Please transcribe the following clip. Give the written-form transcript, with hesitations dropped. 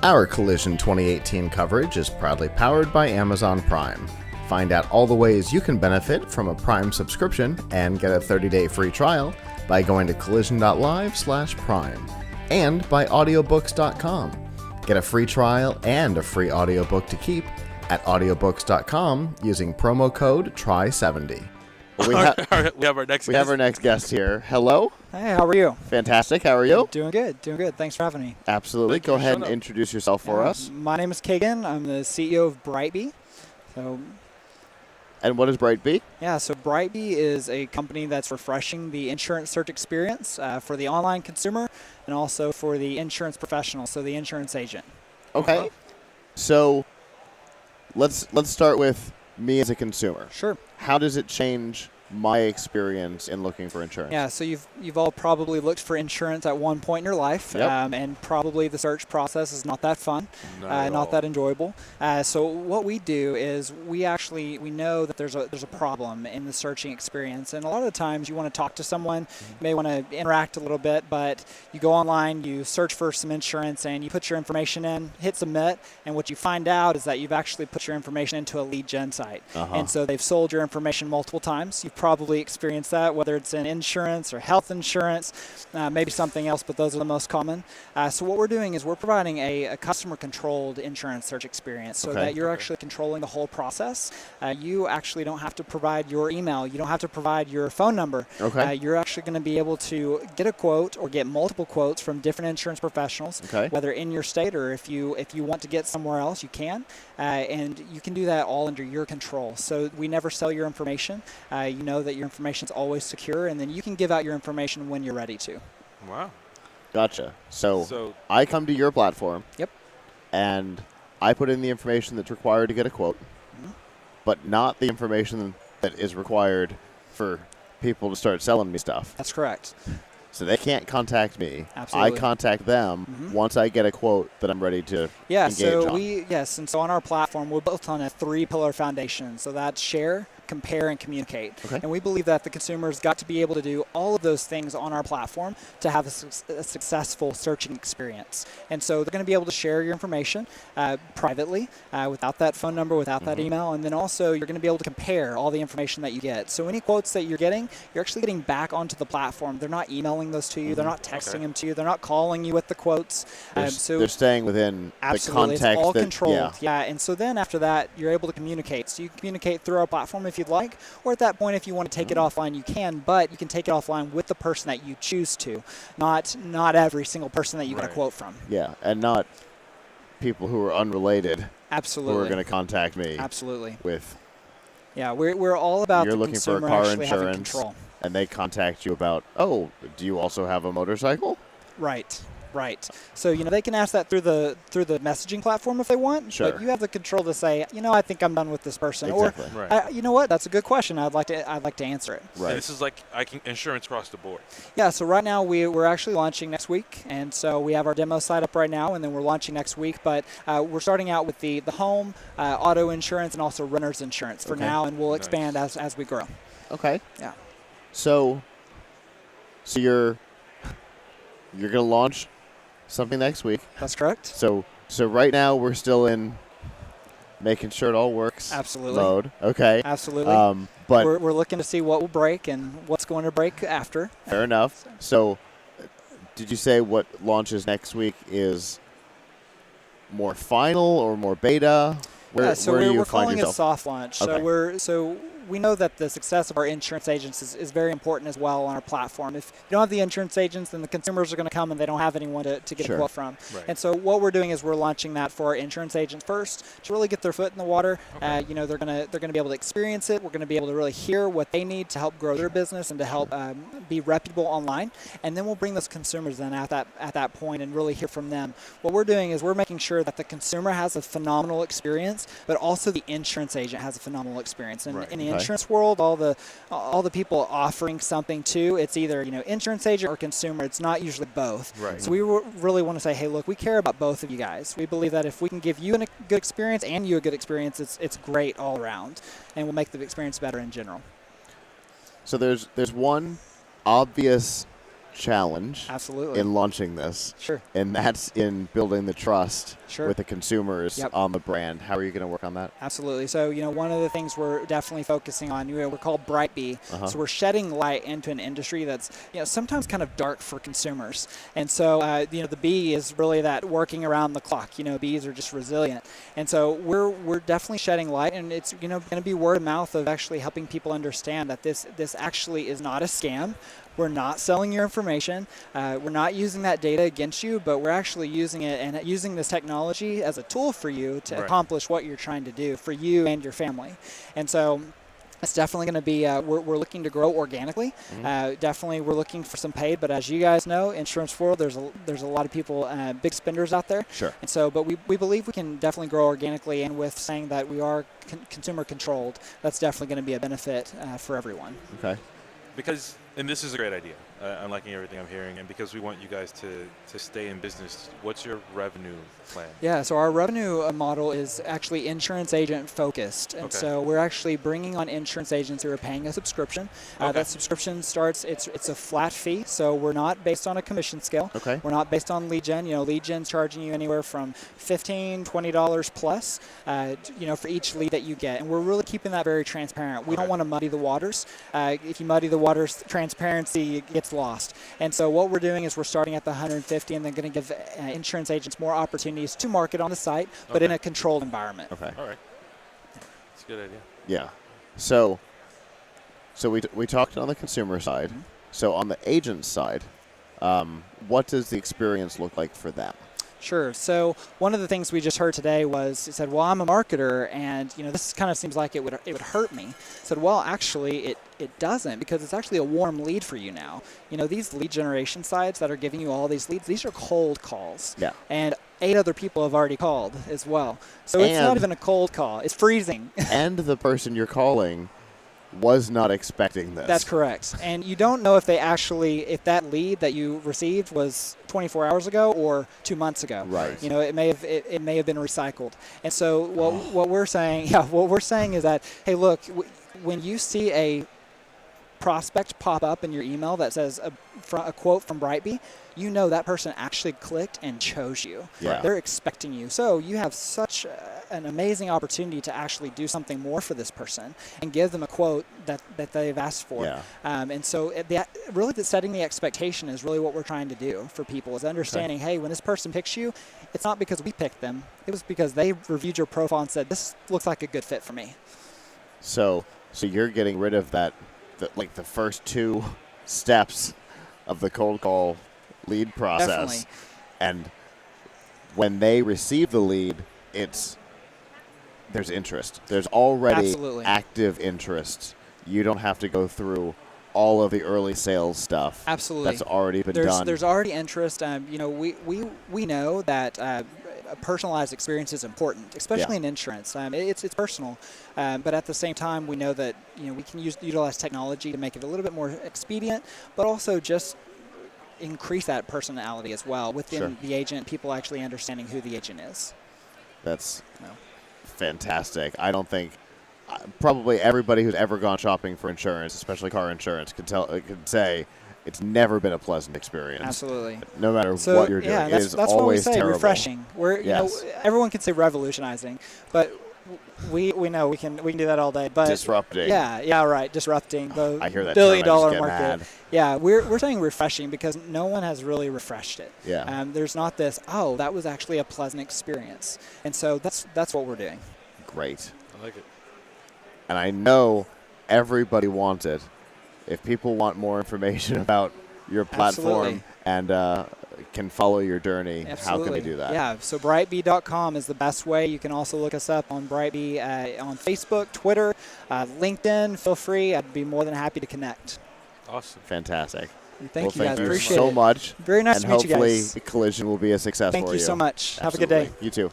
Our Collision 2018 coverage is proudly powered by Amazon Prime. Find out all the ways you can benefit from a Prime subscription and get a 30-day free trial by going to collision.live/prime and by audiobooks.com. Get a free trial and a free audiobook to keep at audiobooks.com using promo code TRY70. We have our next guest here. Hello. Hey, how are you? Fantastic. How are you? Doing good. Thanks for having me. Absolutely. Go ahead and introduce yourself for us. My name is Keagan. I'm the CEO of BriteBee. And what is BriteBee? Yeah, so BriteBee is a company that's refreshing the insurance search experience for the online consumer and also for the insurance professional, so the insurance agent. Okay. So let's start with me as a consumer. Sure. How does it change my experience in looking for insurance? Yeah, so you've all probably looked for insurance at one point in your life, and probably the search process is not that fun, not that enjoyable. So what we do is we know that there's a problem in the searching experience, and a lot of the times you want to talk to someone, you may want to interact a little bit, but you go online, you search for some insurance, and you put your information in, hit submit, and what you find out is that you've actually put your information into a lead gen site, and so they've sold your information multiple times. You've probably experienced that, whether it's in insurance or health insurance, maybe something else, but those are the most common. So what we're doing is we're providing a customer-controlled insurance search experience so that you're actually controlling the whole process. You actually don't have to provide your email. You don't have to provide your phone number. You're actually going to be able to get a quote or get multiple quotes from different insurance professionals, whether in your state or if you want to get somewhere else, you can. And you can do that all under your control. So we never sell your information. You know that your information is always secure, and then you can give out your information when you're ready to. Wow. Gotcha. So I come to your platform. Yep. And I put in the information that's required to get a quote, but not the information that is required for people to start selling me stuff. That's correct. So they can't contact me. Absolutely. I contact them once I get a quote that I'm ready to engage on. And so on our platform, we're built on a 3-pillar foundation. So that's share, compare, and communicate. And we believe that the consumer's got to be able to do all of those things on our platform to have a successful searching experience. And so they're going to be able to share your information privately without that phone number, without that email, and then also you're going to be able to compare all the information that you get. So any quotes that you're getting, you're actually getting back onto the platform. They're not emailing those to you. They're not texting them to you. They're not calling you with the quotes. So they're staying within the context. It's all controlled. And so then after that, you're able to communicate. So you can communicate through our platform if you'd like, or at that point, if you want to take it offline, you can, but you can take it offline with the person that you choose to, not every single person that you get a quote from. Yeah, and not people who are unrelated. Absolutely. Who are going to contact me. Absolutely. With. Yeah, we're all about you're the looking for a consumer car actually having insurance, control. And they contact you about, do you also have a motorcycle? Right. So, they can ask that through the messaging platform if they want. Sure. But you have the control to say, I think I'm done with this person. Exactly. Or, you know what? That's a good question. I'd like to answer it. Right. And this is like insurance across the board. Yeah. So right now we're actually launching next week, and so we have our demo site up right now, and then we're launching next week. But we're starting out with the home, auto insurance, and also renter's insurance for now, and we'll expand as we grow. Okay. Yeah. So you're going to launch something next week. That's correct. So right now we're still in making sure it all works. Absolutely. Mode. Okay. Absolutely. But we're looking to see what will break and what's going to break after. Fair enough. So did you say what launches next week is more final or more beta? Where we're calling it soft launch. Okay. So we know that the success of our insurance agents is very important as well on our platform. If you don't have the insurance agents, then the consumers are going to come and they don't have anyone to get a quote from. Right. And so what we're doing is we're launching that for our insurance agents first to really get their foot in the water. They're going to be able to experience it. We're going to be able to really hear what they need to help grow their business and to help be reputable online. And then we'll bring those consumers in at that point and really hear from them. What we're doing is we're making sure that the consumer has a phenomenal experience, but also the insurance agent has a phenomenal experience. And in the insurance world, all the people offering something too, it's either insurance agent or consumer. It's not usually both. Right. So we really want to say, hey, look, we care about both of you guys. We believe that if we can give you a good experience and you a good experience, it's great all around, and we'll make the experience better in general. So there's one obvious challenge Absolutely. in launching this. Sure. And that's in building the trust Sure. with the consumers Yep. on the brand. How are you going to work on that? Absolutely. So, one of the things we're definitely focusing on, we're called BriteBee. Uh-huh. So we're shedding light into an industry that's, sometimes kind of dark for consumers. And so, the bee is really that working around the clock. Bees are just resilient. And so we're definitely shedding light, and it's, going to be word of mouth of actually helping people understand that this actually is not a scam. We're not selling your information. We're not using that data against you, but we're actually using it and using this technology as a tool for you to accomplish what you're trying to do for you and your family. And so it's definitely going to be, we're looking to grow organically. Definitely we're looking for some paid, but as you guys know, insurance world, there's a lot of people, big spenders out there. Sure. And so, but we believe we can definitely grow organically, and with saying that we are consumer controlled, that's definitely going to be a benefit for everyone. Okay. Because, and this is a great idea. I'm liking everything I'm hearing, and because we want you guys to stay in business, what's your revenue plan? Yeah, so our revenue model is actually insurance agent focused, and so we're actually bringing on insurance agents who are paying a subscription. That subscription starts, it's a flat fee, so we're not based on a commission scale. Okay. We're not based on lead gen. Lead gen's charging you anywhere from $15, $20 plus, for each lead that you get, and we're really keeping that very transparent. We don't want to muddy the waters. If you muddy the waters, transparency gets lost. And so what we're doing is we're starting at the 150 and then going to give insurance agents more opportunities to market on the site, but in a controlled environment. Okay. All right. That's a good idea. Yeah. So we talked on the consumer side. So on the agent side, what does the experience look like for them? Sure. So one of the things we just heard today was, it said, well, I'm a marketer, and this kind of seems like it would hurt me. I said, well, actually, it doesn't, because it's actually a warm lead for you now. These lead generation sites that are giving you all these leads, these are cold calls. Yeah. And 8 other people have already called as well. So it's not even a cold call. It's freezing. And the person you're calling was not expecting this. That's correct. And you don't know if if that lead that you received was 24 hours ago or 2 months ago. Right. It may have been recycled. And so what we're saying is that, hey, look, when you see a prospect pop up in your email that says a quote from BriteBee, that person actually clicked and chose you. Yeah. They're expecting you. So you have such an amazing opportunity to actually do something more for this person and give them a quote that they've asked for. Yeah. And so setting the expectation is really what we're trying to do for people, is understanding, hey, when this person picks you, it's not because we picked them. It was because they reviewed your profile and said, this looks like a good fit for me. So you're getting rid of the first 2 steps of the cold call lead process. Definitely. And when they receive the lead, there's interest. There's already Absolutely. active interest. You don't have to go through all of the early sales stuff. Absolutely. That's already been done. There's already interest. We know that a personalized experience is important, especially in insurance. It's personal, but at the same time, we know that we can utilize technology to make it a little bit more expedient, but also just increase that personality as well within the agent. People actually understanding who the agent is. That's fantastic. I don't think probably everybody who's ever gone shopping for insurance, especially car insurance, could say it's never been a pleasant experience. Absolutely. No matter what you're doing, it is that's always what we say, terrible. refreshing. Everyone can say revolutionizing, but we know we can do that all day. But disrupting. Yeah, right. Disrupting the I hear that billion-dollar term, I market. just get mad. Yeah, we're saying refreshing because no one has really refreshed it. Yeah. There's not this, that was actually a pleasant experience, and so that's what we're doing. Great. I like it. And I know everybody wants it. If people want more information about your platform and can follow your journey, how can they do that? Yeah, so BriteBee.com is the best way. You can also look us up on BriteBee on Facebook, Twitter, LinkedIn. Feel free. I'd be more than happy to connect. Awesome. Fantastic. Thank you guys. Thank you Appreciate so it. much. Very nice to meet you guys. And hopefully Collision will be a success for you. Thank you so much. Have a good Absolutely. day. You too.